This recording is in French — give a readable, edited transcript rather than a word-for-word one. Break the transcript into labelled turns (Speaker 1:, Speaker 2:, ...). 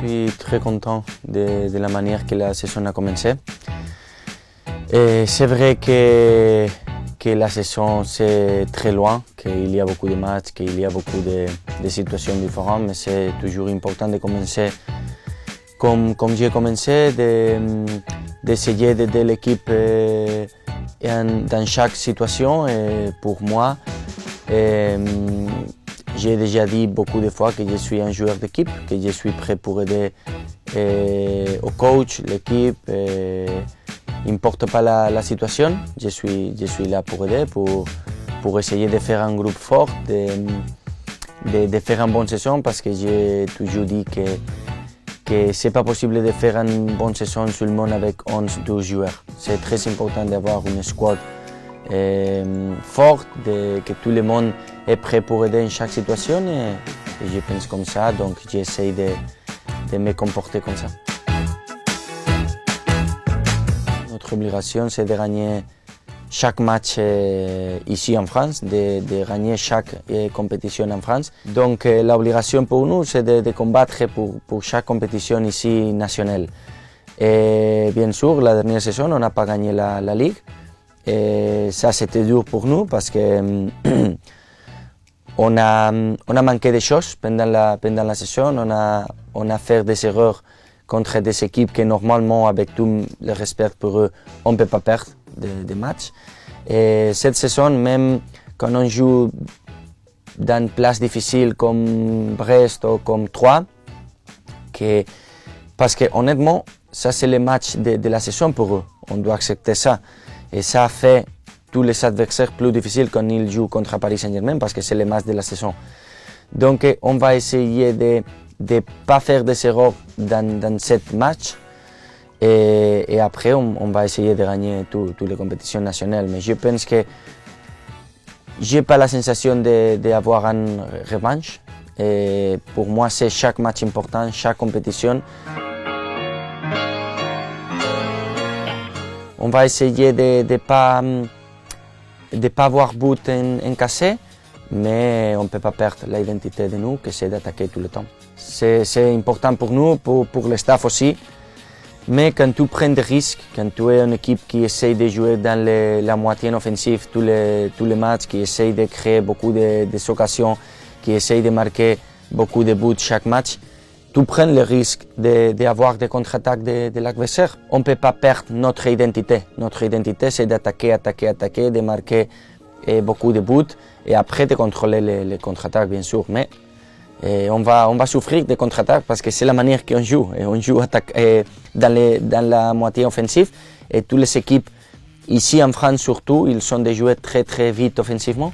Speaker 1: Je suis très content de la manière que la saison a commencé. C'est vrai que la saison c'est très loin, qu'il y a beaucoup de matchs, qu'il y a beaucoup de situations différentes, mais c'est toujours important de commencer comme j'ai commencé, d'essayer d'aider l'équipe dans chaque situation. Et pour moi, j'ai déjà dit beaucoup de fois que je suis un joueur d'équipe, que je suis prêt pour aider au coach, l'équipe. N'importe pas la situation, je suis là pour aider, pour essayer de faire un groupe fort, de faire une bonne saison, parce que j'ai toujours dit que c'est pas possible de faire une bonne saison seulement avec 11-12 joueurs. C'est très important d'avoir une squad forte, que tout le monde est prêt pour aider en chaque situation, et je pense comme ça, donc j'essaie de me comporter comme ça. Notre obligation, c'est de gagner chaque match ici en France, de gagner chaque compétition en France. Donc l'obligation pour nous, c'est de combattre pour chaque compétition ici nationale. Et bien sûr, la dernière saison, on n'a pas gagné la Ligue. Et ça, c'était dur pour nous parce que on a manqué de choses pendant la saison. On a fait des erreurs contre des équipes que normalement, avec tout le respect pour eux, on ne peut pas perdre des matchs. Et cette saison, même quand on joue dans une place difficile comme Brest ou comme Troyes, parce que honnêtement, ça c'est le match de la saison pour eux. On doit accepter ça. Et ça fait tous les adversaires plus difficiles quand ils jouent contre Paris Saint-Germain, parce que c'est le match de la saison. Donc on va essayer de ne pas faire des erreurs dans ce match. Et après, on va essayer de gagner toutes les compétitions nationales. Mais je pense que je n'ai pas la sensation d'avoir une revanche. Et pour moi, c'est chaque match important, chaque compétition. On va essayer de ne pas avoir but en cassé, mais on ne peut pas perdre l'identité de nous, que c'est d'attaquer tout le temps. C'est important pour nous, pour le staff aussi. Mais quand tu prends des risques, quand tu es une équipe qui essaie de jouer dans la moitié offensive tous les matchs, qui essaie de créer beaucoup d'occasions, qui essaie de marquer beaucoup de buts chaque match, tu prends le risque d'avoir des contre-attaques de l'adversaire. On ne peut pas perdre notre identité. Notre identité, c'est d'attaquer, de marquer beaucoup de buts et après de contrôler les contre-attaques, bien sûr. Mais on va souffrir des contre-attaques parce que c'est la manière qu'on joue. Et on joue dans la moitié offensive et toutes les équipes, ici en France surtout, ils sont des joueurs très très vite offensivement.